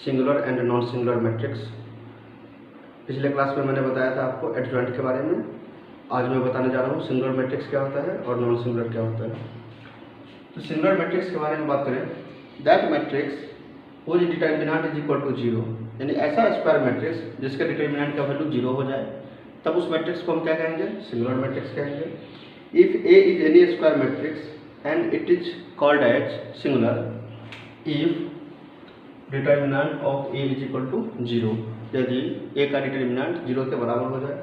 Singular and non singular matrix. पिछले class में मैंने बताया था आपको एडजॉइंट के बारे में। आज मैं बताने जा रहा हूँ सिंगुलर मैट्रिक्स क्या होता है और नॉन सिंगुलर क्या होता है। तो सिंगुलर मैट्रिक्स के बारे में बात करें, that matrix whose determinant is equal to 0, यानी ऐसा स्क्वायर मैट्रिक्स जिसके डिटर्मिनेंट का वैल्यू 0 हो जाए, तब उस मैट्रिक्स को हम क्या कहेंगे? सिंगुलर मैट्रिक्स कहेंगे। If A is any square matrix and it is called as singular if determinant of A is equal to 0, यदि ए का डिटर्मिनेंट 0 के बराबर हो जाए।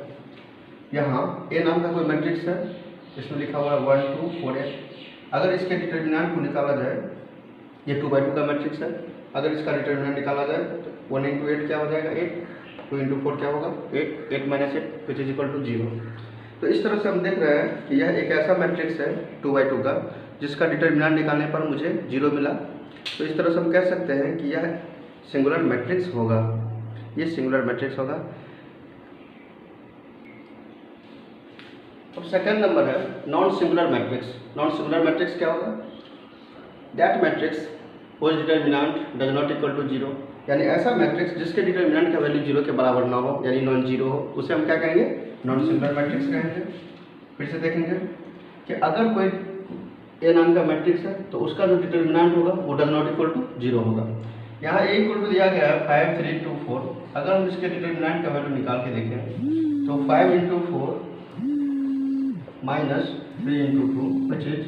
यहाँ ए नाम का कोई मैट्रिक्स है, इसमें लिखा हुआ है 1 2 4 8। अगर इसके डिटर्मिनेंट को निकाला जाए, ये 2 by 2 का मैट्रिक्स है, अगर इसका डिटर्मिनेंट निकाला जाए तो 1 into 8 क्या हो जाएगा? 8। 2 into 4 क्या होगा? 8। 8 minus 8 which is equal to 0। तो इस तरह से हम देख रहे हैं कि यह एक ऐसा मैट्रिक्स है 2 by 2 का जिसका डिटर्मिनेंट निकालने पर मुझे 0 मिला। तो इस तरह से हम कह सकते हैं कि यह सिंगुलर मैट्रिक्स होगा, ये सिंगुलर मैट्रिक्स होगा। अब सेकंड नंबर है non singular matrix. Non singular matrix क्या होगा? That matrix whose determinant does not equal to 0, यानी ऐसा मैट्रिक्स जिसके डिटर्मिनेंट का वैल्यू 0 के बराबर ना हो, यानी नॉन जीरो हो, उसे हम क्या कहेंगे? नॉन सिंगुलर मैट्रिक्स कहेंगे। फिर से देखेंगे कि अगर कोई ए नाम का मैट्रिक्स है तो उसका जो डिटर्मिनेंट होगा वो डज नॉट इक्वल टू 0 होगा। यहाँ ए इक्वल टू दिया गया है 5 3 2 4। अगर हम इसके डिटर्मिनेंट का वैल्यू निकाल के देखें तो 5 into 4 minus 3 into 2 which is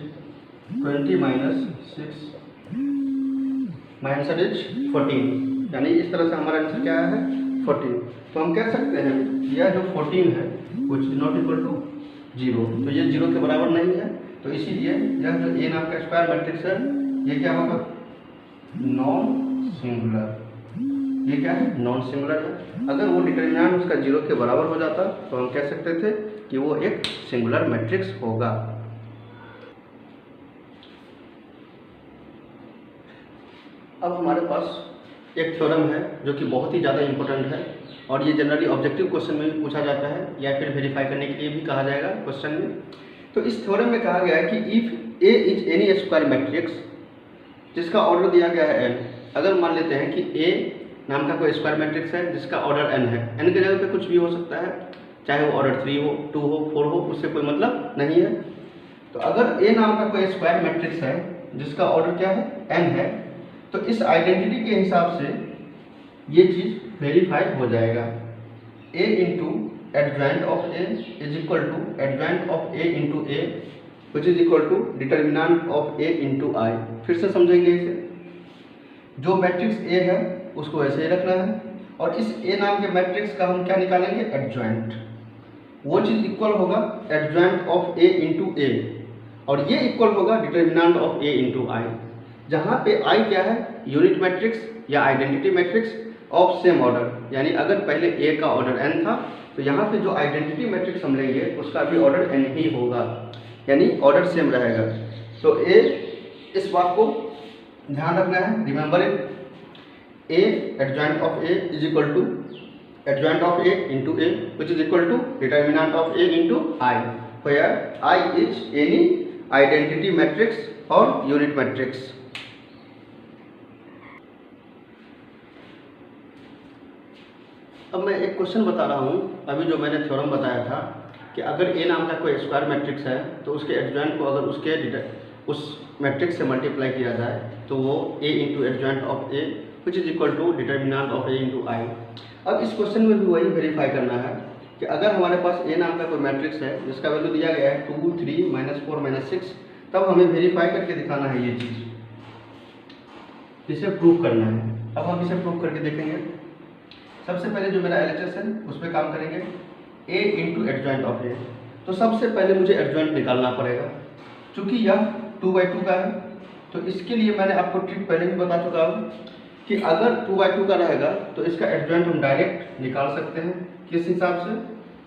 20 minus 6 my answer is 14, यानी इस तरह से हमारा आंसर क्या है? 14। तो हम कह सकते हैं यह जो 14 है which is not equal to 0, तो ये 0 के बराबर नहीं है। तो इसीलिए यह जो ए नाम का स्क्वायर मैट्रिक्स है ये क्या होगा? Non singular. ये क्या है? नॉन सिंगुलर है। अगर वो डिटर्मिनेंट उसका 0 के बराबर हो जाता तो हम कह सकते थे कि वो एक सिंगुलर मैट्रिक्स होगा। अब हमारे पास एक थ्योरम है जो कि बहुत ही ज़्यादा इंपॉर्टेंट है और ये जनरली ऑब्जेक्टिव क्वेश्चन में भी पूछा जाता है या फिर वेरीफाई करने के लिए भी कहा जाएगा क्वेश्चन में। तो इस थ्योरम में कहा गया है कि if A is any square matrix जिसका ऑर्डर दिया गया है n, अगर मान लेते हैं कि ए नाम का कोई स्क्वायर मैट्रिक्स है जिसका ऑर्डर n है, n के जगह पे कुछ भी हो सकता है, चाहे वो ऑर्डर 3 हो 2 हो 4 हो, उससे कोई मतलब नहीं है। तो अगर ए नाम का कोई स्क्वायर मैट्रिक्स है जिसका ऑर्डर क्या है? n है, तो इस आइडेंटिटी के हिसाब से ये चीज़ वेरीफाई हो जाएगा। a into adjoint of a is equal to adjoint of a into a which is equal to determinant of a into i। फिर से समझेंगे इसे। जो मैट्रिक्स a है उसको ऐसे ही रखना है और इस a नाम के मैट्रिक्स का हम क्या निकालेंगे? एडजॉइंट। वो चीज़ इक्वल होगा adjoint of a into a और ये इक्वल होगा determinant of a into i, जहाँ पे i क्या है? यूनिट मैट्रिक्स या identity matrix of same order. यानी अगर पहले a का ऑर्डर n था तो यहाँ पे जो आइडेंटिटी मैट्रिक्स हम लेंगे उसका भी ऑर्डर n ही होगा, यानी ऑर्डर सेम रहेगा। तो a, इस बात को ध्यान रखना है, remember it. a adjoint of a is equal to adjoint of a into a which is equal to determinant of a into i, where i is any identity matrix और unit matrix. अब मैं एक question बता रहा हूँ, अभी जो मैंने थ्योरम बताया था कि अगर ए नाम का कोई स्क्वायर मैट्रिक्स है तो उसके एडजॉइंट को अगर उस मैट्रिक्स से मल्टीप्लाई किया जाए तो वो a into adjoint of a which is equal to determinant of a into i। अब इस क्वेश्चन में भी वही वेरीफाई करना है कि अगर हमारे पास a नाम का कोई मैट्रिक्स है जिसका वैल्यू दिया गया है 2 3 -4 -6, तब हमें वेरीफाई करके दिखाना है ये चीज़, इसे प्रूव करना है। अब हम इसे प्रूव करके देखेंगे। सबसे पहले जो मेरा LHS है उस पर काम करेंगे, a into adjoint of a। तो सबसे पहले मुझे एडजॉइंट निकालना पड़ेगा। चूँकि यह 2 by 2 का है तो इसके लिए मैंने आपको ट्रिक पहले भी बता चुका हूँ कि अगर 2 by 2 का रहेगा तो इसका एडजॉइंट हम डायरेक्ट निकाल सकते हैं। किस हिसाब से?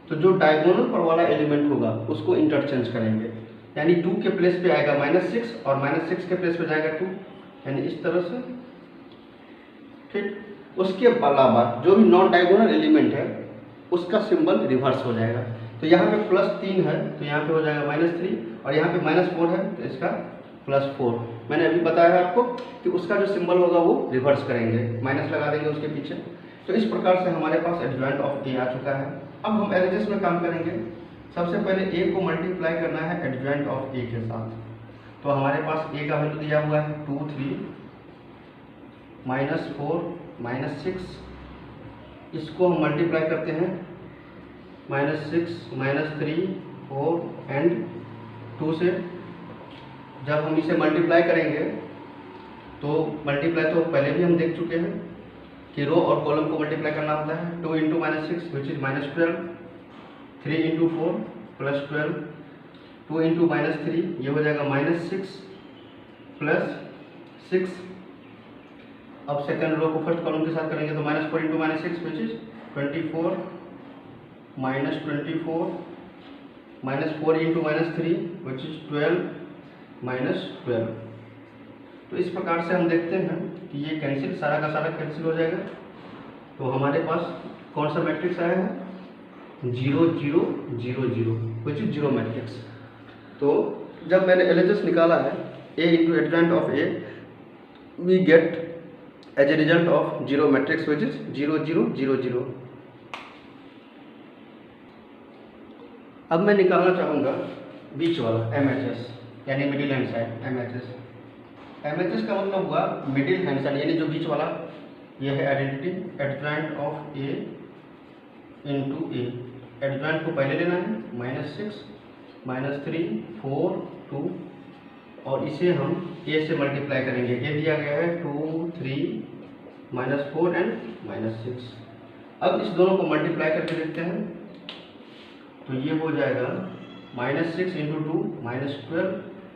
तो जो डायगोनल पर वाला एलिमेंट होगा उसको इंटरचेंज करेंगे, यानी 2 के प्लेस पे आएगा -6 और -6 के प्लेस पे जाएगा 2, यानी इस तरह से। ठीक, उसके अलावा जो भी नॉन डायगोनल एलिमेंट है उसका सिंबल रिवर्स हो जाएगा। तो यहाँ पे +3 है तो यहाँ पे हो जाएगा -3 और यहाँ पे -4 है तो इसका +4। मैंने अभी बताया है आपको कि उसका जो सिंबल होगा वो रिवर्स करेंगे, माइनस लगा देंगे उसके पीछे। तो इस प्रकार से हमारे पास एडजॉइंट ऑफ ए आ चुका है। अब हम एलएचएस में काम करेंगे। सबसे पहले ए को मल्टीप्लाई करना है एडजॉइंट ऑफ ए के साथ। तो हमारे पास ए का वैल्यू दिया हुआ है 2 3 -4 -6। इसको हम मल्टीप्लाई करते हैं -6 -3 4 एंड 2 से। जब हम इसे मल्टीप्लाई करेंगे तो मल्टीप्लाई तो पहले भी हम देख चुके हैं कि रो और कॉलम को मल्टीप्लाई करना होता है। 2 × -6 विच इज -12, 3 × 4 +12, 2 × -3 ये हो जाएगा -6 +6। अब सेकंड रो को फर्स्ट कॉलम के साथ करेंगे तो -4 × -6 विच इज 24 -24 -4 × -3 विच इज 12 -12। तो इस प्रकार से हम देखते हैं कि ये कैंसिल, सारा का सारा कैंसिल हो जाएगा। तो हमारे पास कौन सा मैट्रिक्स आया है? 0 0 0 0 विच इज 0 मैट्रिक्स। तो जब मैंने एलएचएस निकाला है A into adjoint of A, we get as a result of 0 matrix which is 0 0 0 0। अब मैं निकालना चाहूँगा बीच वाला एमएचएस, यानी middle hand side MHS. MHS का मतलब हुआ मिडिल हैंड साइड, यानी जो बीच वाला, ये है identity adjoint of A into A. Adjoint को पहले लेना है -6 -3 4 2, और इसे हम ए से मल्टीप्लाई करेंगे। ए दिया गया है 2 3 -4 एंड -6। अब इस दोनों को मल्टीप्लाई करके देखते हैं तो ये हो जाएगा -6 × 2 -12,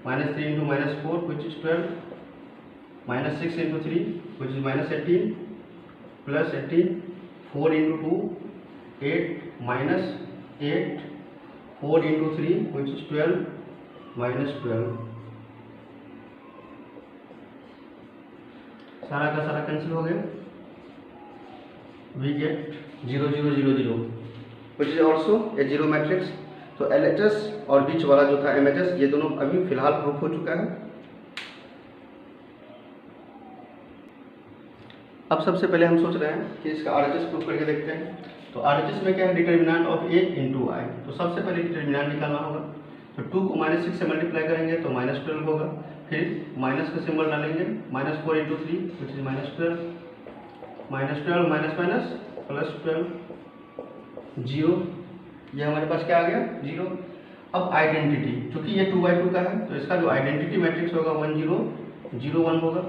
-3 × -4 विच is 12, -6 × 3 which is -18, +18, 4 × 2 8 -8, 4 × 3 which is 12 -12। सारा का सारा कैंसिल हो गया। We get 0 0 0 0 which is also a 0 matrix. तो एलएचएस और बीच वाला जो था एमएचएस, ये दोनों अभी फिलहाल प्रूफ हो चुका है। अब सबसे पहले हम सोच रहे हैं कि इसका आरएचएस प्रूफ करके देखते हैं। तो आरएचएस में क्या है? डिटर्मिनेंट ऑफ ए इंटू आई। तो सबसे पहले डिटर्मिनेंट निकालना होगा। तो 2 को -6 से मल्टीप्लाई करेंगे तो -12 होगा। फिर माइनस का सिंबल डालेंगे, -4 × 3 विच इज -12, -12 +12 0। ये हमारे पास क्या आ गया? 0। अब आइडेंटिटी, चूंकि ये 2/2 का है तो इसका जो आइडेंटिटी मैट्रिक्स होगा 1 0 0 1 होगा।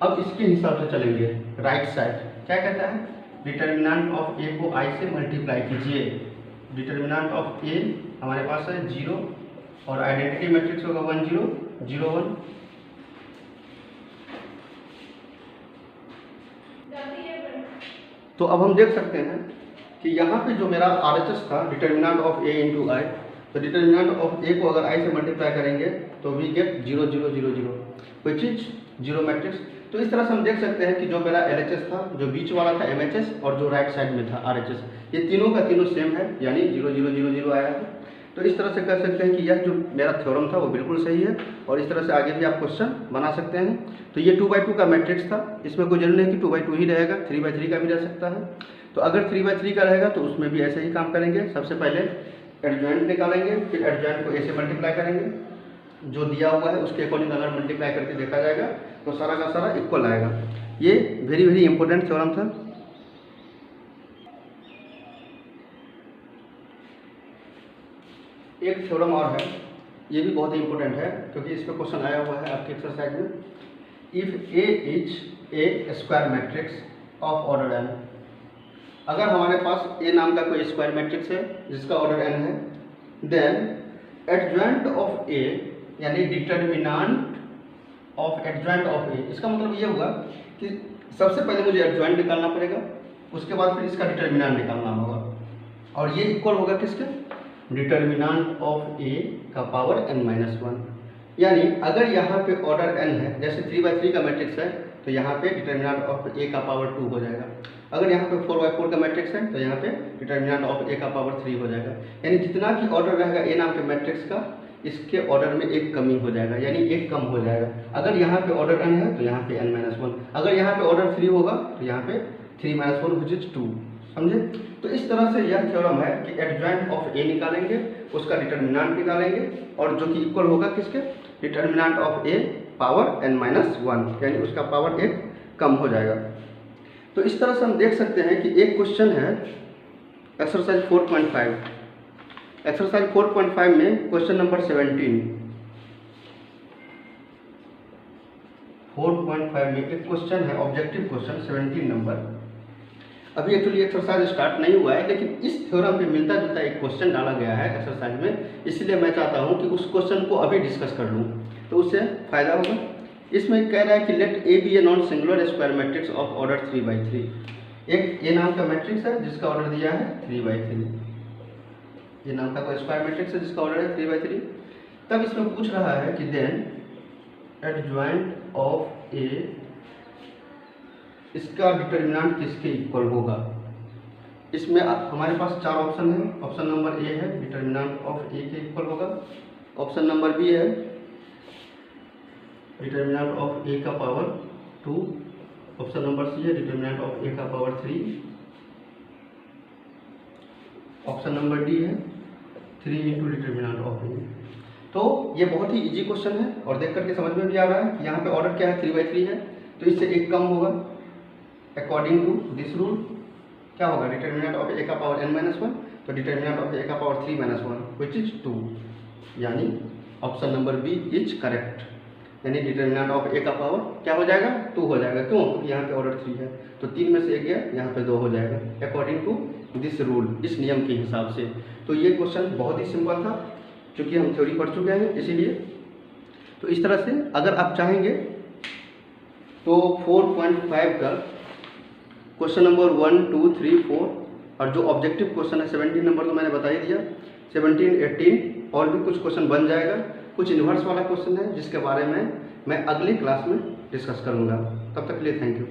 अब इसके हिसाब से चलेंगे राइट साइड। क्या कहता है? डिटर्मिनेंट ऑफ ए को आई से मल्टीप्लाई कीजिए। डिटर्मिनेंट ऑफ ए हमारे पास है 0 और आइडेंटिटी मैट्रिक्स होगा 1 0 0 1। तो अब हम देख सकते हैं कि यहाँ पे जो मेरा आरएचएस था डिटर्मिनेंट ऑफ ए इंटू आई, तो डिटर्मिनेंट ऑफ ए को अगर आई से मल्टीप्लाई करेंगे तो we get 0 0 0 0 which is 0 matrix. तो इस तरह से हम देख सकते हैं कि जो मेरा एलएचएस था, जो बीच वाला था एमएचएस, और जो राइट साइड में था आरएचएस, ये तीनों का तीनों सेम है, यानी 0 0 0 0 आया है। तो इस तरह से कह सकते हैं कि यह जो मेरा थ्योरम था वो बिल्कुल सही है, और इस तरह से आगे भी आप क्वेश्चन बना सकते हैं। तो ये 2/2 का मैट्रिक्स था, इसमें कोई जरूरी नहीं कि 2/2 ही रहेगा, 3/3 का भी रह सकता है। तो अगर 3/3 का रहेगा तो उसमें भी ऐसे ही काम करेंगे। सबसे पहले एडजॉइंट निकालेंगे, फिर एडजॉइंट को ए से मल्टीप्लाई करेंगे, जो दिया हुआ है उसके अकॉर्डिंग अगर मल्टीप्लाई करके देखा जाएगा तो सारा का सारा इक्वल आएगा। ये वेरी वेरी इंपॉर्टेंट थ्योरम था। एक थ्योरम और है, ये भी बहुत ही इंपॉर्टेंट है क्योंकि इस पर क्वेश्चन आया हुआ है आपकी एक्सरसाइज में। If A is a square matrix of order n, अगर हमारे पास ए नाम का कोई स्क्वायर मैट्रिक्स है जिसका ऑर्डर एन है, देन एडजॉइंट ऑफ ए यानी डिटर्मिनेंट ऑफ एडजॉइंट ऑफ ए, इसका मतलब ये हुआ कि सबसे पहले मुझे एडजॉइंट निकालना पड़ेगा, उसके बाद फिर इसका डिटर्मिनेंट निकालना होगा, और ये इक्वल होगा किसके? डिटर्मिनेंट ऑफ ए का पावर n-1। यानी अगर यहाँ पे ऑर्डर n है, जैसे 3/3 का मैट्रिक्स है, तो यहाँ पे डिटर्मिनेंट ऑफ ए का पावर 2 हो जाएगा। अगर यहाँ पे 4/4 का मैट्रिक्स है तो यहाँ पे डिटर्मिनेंट ऑफ ए का पावर 3 हो जाएगा। यानी जितना भी ऑर्डर रहेगा ए नाम के मैट्रिक्स का, इसके ऑर्डर में एक कमी हो जाएगा, यानी एक कम हो जाएगा। अगर यहाँ पे ऑर्डर n है तो यहाँ पे n-1, अगर यहाँ पे ऑर्डर 3 होगा तो यहाँ पे 3-1 विच इज 2। समझे? तो इस तरह से यह थ्योरम है कि एडजॉइंट ऑफ ए निकालेंगे, उसका डिटर्मिनेंट निकालेंगे, और जो कि इक्वल होगा किसके, determinant of A power n-1, यानी उसका पावर एक कम हो जाएगा। तो इस तरह से हम देख सकते हैं कि एक क्वेश्चन है एक्सरसाइज 4.5। एक्सरसाइज 4.5 में क्वेश्चन नंबर 17, 4.5 में एक क्वेश्चन है, ऑब्जेक्टिव क्वेश्चन 17 नंबर। अभी एक्चुअली एक्सरसाइज स्टार्ट नहीं हुआ है, लेकिन इस थ्योरम पे मिलता जुलता एक क्वेश्चन डाला गया है एक्सरसाइज में, इसलिए मैं चाहता हूं कि उस क्वेश्चन को अभी डिस्कस कर लूं, तो उससे फायदा होगा। इसमें कह रहा है कि let A be a non singular square matrix of order 3/3। एक ए नाम का मैट्रिक्स है जिसका ऑर्डर दिया है 3/3, ये नाम का कोई स्क्वायर मैट्रिक्स है जिसका ऑर्डर है 3/3। तब इसमें पूछ रहा है कि देन एडजॉइंट ऑफ ए, इसका डिटर्मिनेंट किसके इक्वल होगा। इसमें हमारे पास 4 ऑप्शन है। ऑप्शन नंबर ए है डिटर्मिनेंट ऑफ ए के इक्वल होगा, ऑप्शन नंबर बी है डिटर्मिनेंट ऑफ ए का पावर 2, ऑप्शन नंबर सी है डिटर्मिनेंट ऑफ ए का पावर 3, ऑप्शन नंबर डी है 3 इंटू डिटर्मिनेंट ऑफ ए। तो ये बहुत ही इजी क्वेश्चन है और देख करके समझ में भी आ रहा है कि यहाँ पे ऑर्डर क्या है 3/3 है, तो इससे एक कम होगा। अकॉर्डिंग टू दिस रूल क्या होगा, डिटर्मिनेंट ऑफ ए का पावर n-1, तो डिटर्मिनेंट ऑफ ए का पावर 3-1 विच इज 2, यानी option number B is correct, यानी डिटर्मिनेंट ऑफ ए का पावर क्या हो जाएगा 2 हो जाएगा। क्यों? क्योंकि यहाँ पे ऑर्डर 3 है, तो 3 में से 1 गया, यहाँ पे 2 हो जाएगा अकॉर्डिंग टू दिस रूल, इस नियम के हिसाब से। तो ये क्वेश्चन बहुत ही सिंपल था, क्योंकि हम थ्योरी पढ़ चुके हैं इसीलिए। तो इस तरह से अगर आप चाहेंगे तो 4.5 का क्वेश्चन नंबर 1, 2, 3, 4 और जो ऑब्जेक्टिव क्वेश्चन है 17 नंबर तो मैंने बता ही दिया, 17, 18 और भी कुछ क्वेश्चन बन जाएगा। कुछ इन्वर्स वाला क्वेश्चन है जिसके बारे में मैं अगली क्लास में डिस्कस करूँगा। तब तक के लिए थैंक यू।